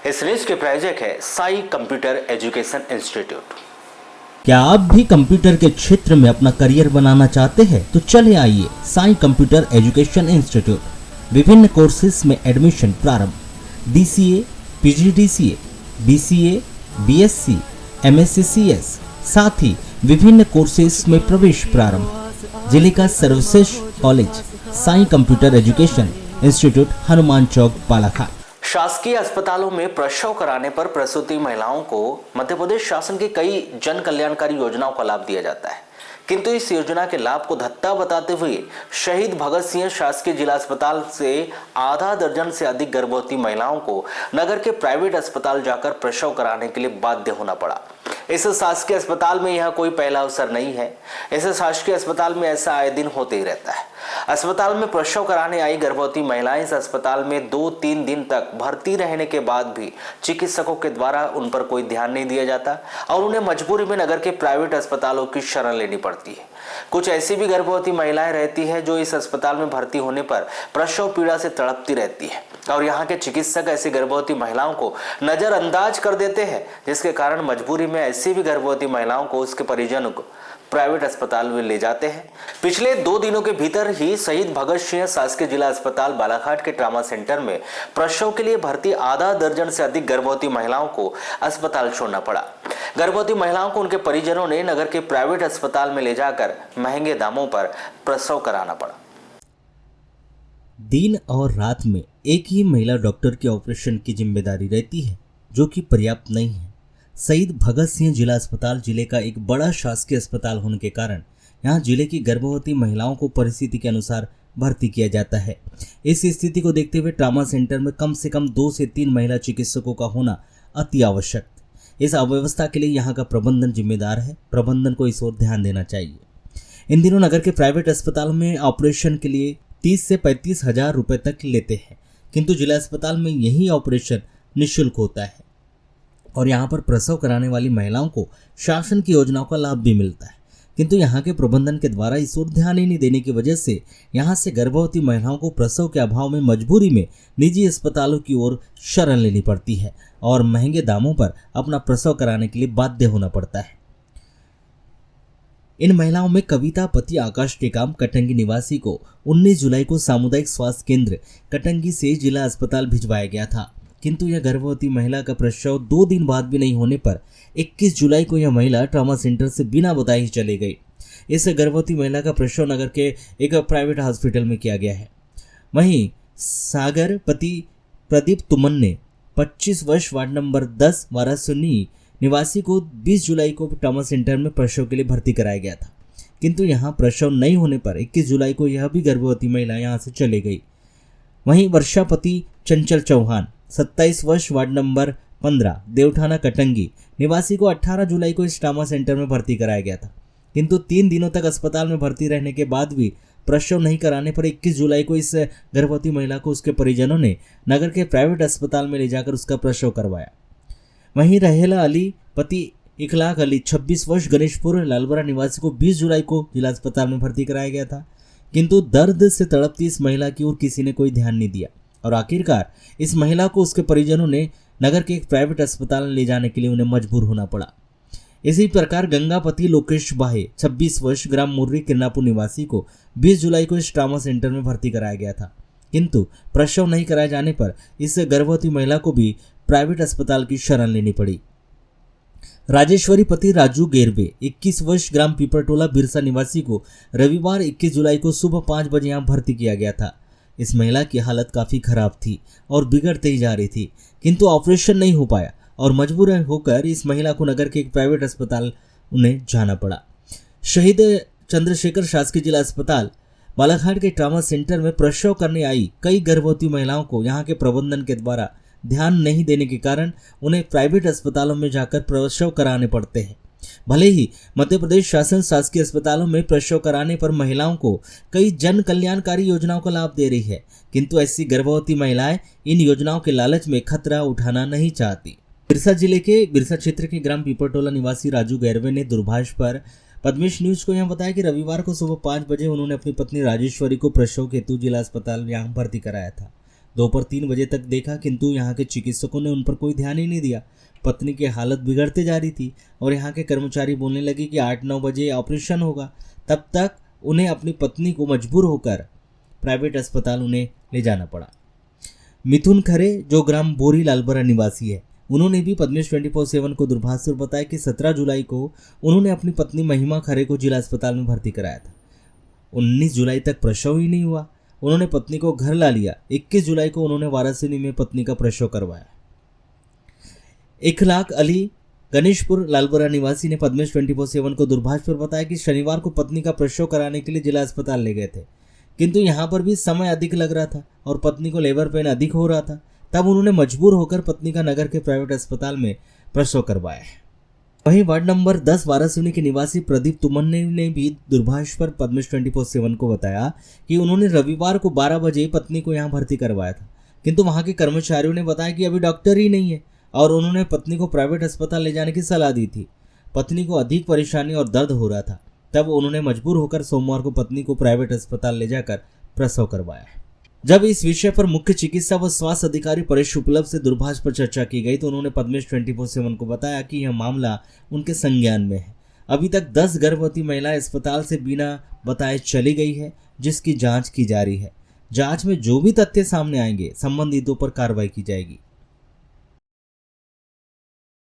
इस न्यूज के प्रायोजक है साई कंप्यूटर एजुकेशन इंस्टीट्यूट। क्या आप भी कंप्यूटर के क्षेत्र में अपना करियर बनाना चाहते हैं? तो चले आइए साई कंप्यूटर एजुकेशन इंस्टीट्यूट। विभिन्न कोर्सेज में एडमिशन प्रारंभ। DCA, PGDCA, BCA, BSc, MSc, साथ ही विभिन्न कोर्सेज में प्रवेश प्रारंभ। जिले का सर्वश्रेष्ठ college Sai computer education institute, Hanuman Chowk, Balaghat. शासकीय अस्पतालों में प्रसव कराने पर प्रसूति महिलाओं को मध्य प्रदेश शासन की कई जन कल्याणकारी योजनाओं का लाभ दिया जाता है, किंतु इस योजना के लाभ को धत्ता बताते हुए शहीद भगत सिंह शासकीय जिला अस्पताल से आधा दर्जन से अधिक गर्भवती महिलाओं को नगर के प्राइवेट अस्पताल जाकर प्रसव कराने के लिए बाध्य होना पड़ा। इस शासकीय अस्पताल में यह कोई पहला अवसर नहीं है। इस शासकीय अस्पताल में ऐसा आए दिन होते ही रहता है। अस्पताल में प्रसव कराने आई गर्भवती महिलाएं इस अस्पताल में 2-3 दिन तक भर्ती रहने के बाद भी चिकित्सकों के द्वारा उन पर कोई ध्यान नहीं दिया जाता और उन्हें मजबूरी में नगर के प्राइवेट अस्पतालों की शरण लेनी पड़ती है। कुछ ऐसी भी गर्भवती महिलाएं रहती है जो इस अस्पताल में भर्ती होने पर प्रसव पीड़ा से तड़पती रहती है और यहाँ के चिकित्सक ऐसी गर्भवती महिलाओं को नजरअंदाज कर देते हैं, जिसके कारण मजबूरी में ऐसी भी गर्भवती महिलाओं को उसके परिजनों को प्राइवेट अस्पताल में ले जाते हैं। पिछले 2 दिनों के भीतर ही शहीद भगत सिंह शासकीय जिला अस्पताल बालाघाट के ट्रामा सेंटर में प्रसव के लिए भर्ती आधा दर्जन से अधिक गर्भवती महिलाओं को अस्पताल छोड़ना पड़ा। गर्भवती महिलाओं को उनके परिजनों ने नगर के प्राइवेट अस्पताल में ले जाकर महंगे दामों पर प्रसव कराना पड़ा। दिन और रात में एक ही महिला डॉक्टर के ऑपरेशन की जिम्मेदारी रहती है, जो कि पर्याप्त नहीं है। शहीद भगत सिंह जिला अस्पताल जिले का एक बड़ा शासकीय अस्पताल होने के कारण यहाँ जिले की गर्भवती महिलाओं को परिस्थिति के अनुसार भर्ती किया जाता है। इस स्थिति को देखते हुए ट्रामा सेंटर में कम से कम 2 से 3 महिला चिकित्सकों का होना अति आवश्यक। इस अव्यवस्था के लिए यहाँ का प्रबंधन जिम्मेदार है। प्रबंधन को इस ओर ध्यान देना चाहिए। इन दिनों नगर के प्राइवेट अस्पतालों में ऑपरेशन के लिए 30 से 35 हजार रुपए तक लेते हैं, किंतु जिला अस्पताल में यही ऑपरेशन निःशुल्क होता है और यहाँ पर प्रसव कराने वाली महिलाओं को शासन की योजनाओं का लाभ भी मिलता है, किंतु यहाँ के प्रबंधन के द्वारा इस ओर ध्यान ही नहीं देने की वजह से यहाँ से गर्भवती महिलाओं को प्रसव के अभाव में मजबूरी में निजी अस्पतालों की ओर शरण लेनी पड़ती है और महंगे दामों पर अपना प्रसव कराने के लिए बाध्य होना पड़ता है। इन महिलाओं में कविता पति आकाश टेकाम कटंगी निवासी को 19 जुलाई को सामुदायिक स्वास्थ्य केंद्र कटंगी से जिला अस्पताल भिजवाया गया था, किंतु यह गर्भवती महिला का प्रसव 2 दिन बाद भी नहीं होने पर 21 जुलाई को यह महिला ट्रामा सेंटर से बिना बताए ही चली गई। इस गर्भवती महिला का प्रसव नगर के एक प्राइवेट हॉस्पिटल में किया गया है। वहीं सागर पति प्रदीप तुमन ने 25 वर्ष वार्ड नंबर 10 वारासुनी निवासी को 20 जुलाई को ट्रामा सेंटर में प्रसव के लिए भर्ती कराया गया था, किंतु यहाँ प्रसव नहीं होने पर 21 जुलाई को यह भी गर्भवती महिला यहाँ से चली गई। वहीं वर्षापति चंचल चौहान 27 वर्ष वार्ड नंबर 15 देवठाना कटंगी निवासी को 18 जुलाई को इस ट्रामा सेंटर में भर्ती कराया गया था, किंतु 3 दिनों तक अस्पताल में भर्ती रहने के बाद भी प्रसव नहीं कराने पर 21 जुलाई को इस गर्भवती महिला को उसके परिजनों ने नगर के प्राइवेट अस्पताल में ले जाकर उसका प्रसव करवाया। वहीं रहेला अली पति इखलाक अली 26 वर्ष गणेशपुर लालबरा निवासी को 20 जुलाई को जिला अस्पताल में भर्ती कराया गया था, किंतु दर्द से तड़पती इस महिला की ओर किसी ने कोई ध्यान नहीं दिया और आखिरकार इस महिला को उसके परिजनों ने नगर के एक प्राइवेट अस्पताल में ले जाने के लिए उन्हें मजबूर होना पड़ा। इसी प्रकार गंगापति लोकेश बाहे 26 वर्ष ग्राम मुर्री किरनापुर निवासी को 20 जुलाई को इस ट्रामा सेंटर में भर्ती कराया गया था, किंतु प्रसव नहीं कराए जाने पर इस गर्भवती महिला को भी प्राइवेट अस्पताल की शरण लेनी पड़ी। राजेश्वरी पति राजू गेरबे 21 वर्ष ग्राम पीपरटोला बिरसा निवासी को रविवार 21 जुलाई को सुबह 5 बजे यहाँ भर्ती किया गया था। इस महिला की हालत काफ़ी खराब थी और बिगड़ते ही जा रही थी, किंतु ऑपरेशन नहीं हो पाया और मजबूर होकर इस महिला को नगर के एक प्राइवेट अस्पताल उन्हें जाना पड़ा। शहीद चंद्रशेखर शासकीय जिला अस्पताल बालाघाट के ट्रामा सेंटर में प्रसव करने आई कई गर्भवती महिलाओं को यहाँ के प्रबंधन के द्वारा ध्यान नहीं देने के कारण उन्हें प्राइवेट अस्पतालों में जाकर प्रसव कराने पड़ते हैं। भले ही मध्य प्रदेश शासन शासकीय अस्पतालों में प्रसव कराने पर महिलाओं को कई जन कल्याणकारी योजनाओं का लाभ दे रही है, किंतु ऐसी गर्भवती महिलाएं इन योजनाओं के लालच में खतरा उठाना नहीं चाहती। बिरसा जिले के बिरसा क्षेत्र के ग्राम पीपरटोला निवासी राजू गैरवे ने दूरभाष पर पद्मेश न्यूज को यहां बताया कि रविवार को सुबह 5 बजे उन्होंने अपनी पत्नी राजेश्वरी को प्रसव हेतु जिला अस्पताल यहां भर्ती कराया था। दोपहर 3 बजे तक देखा, किंतु यहाँ के चिकित्सकों ने उन पर कोई ध्यान ही नहीं दिया। पत्नी की हालत बिगड़ते जा रही थी और यहाँ के कर्मचारी बोलने लगे कि 8-9 बजे ऑपरेशन होगा। तब तक उन्हें अपनी पत्नी को मजबूर होकर प्राइवेट अस्पताल उन्हें ले जाना पड़ा। मिथुन खरे, जो ग्राम बोरी लालबरा निवासी है, उन्होंने भी पद्मेश 24/7 को दूरभाष पर बताया कि 17 जुलाई को उन्होंने अपनी पत्नी महिमा खरे को जिला अस्पताल में भर्ती कराया था। 19 जुलाई तक प्रसव ही नहीं हुआ। उन्होंने पत्नी को घर ला लिया। 21 जुलाई को उन्होंने वाराणसी में पत्नी का प्रसव करवाया। इखलाक अली, गणेशपुर लालबरा निवासी, ने पद्मेश 24/7 को दूरभाष पर बताया कि शनिवार को पत्नी का प्रसव कराने के लिए जिला अस्पताल ले गए थे, किंतु यहाँ पर भी समय अधिक लग रहा था और पत्नी को लेबर पेन अधिक हो रहा था। तब उन्होंने मजबूर होकर पत्नी का नगर के प्राइवेट अस्पताल में प्रसव करवाया। वहीं वार्ड नंबर 10 वाराणसी के निवासी प्रदीप तुमन ने भी दूरभाष पर पद्मेश 24/7 को बताया कि उन्होंने रविवार को 12 बजे पत्नी को यहाँ भर्ती करवाया था, किंतु वहाँ के कर्मचारियों ने बताया कि अभी डॉक्टर ही नहीं है और उन्होंने पत्नी को प्राइवेट अस्पताल ले जाने की सलाह दी थी। पत्नी को अधिक परेशानी और दर्द हो रहा था। तब उन्होंने मजबूर होकर सोमवार को पत्नी को प्राइवेट अस्पताल ले जाकर प्रसव करवाया। जब इस विषय पर मुख्य चिकित्सा व स्वास्थ्य अधिकारी परेश उपलब्ध से दूरभाष पर चर्चा की गई तो उन्होंने पद्मेश 24/7 को बताया कि यह मामला उनके संज्ञान में है। अभी तक 10 गर्भवती महिलाएं अस्पताल से बिना बताए चली गई है, जिसकी जांच की जा रही है। जांच में जो भी तथ्य सामने आएंगे, संबंधितों पर कार्रवाई की जाएगी।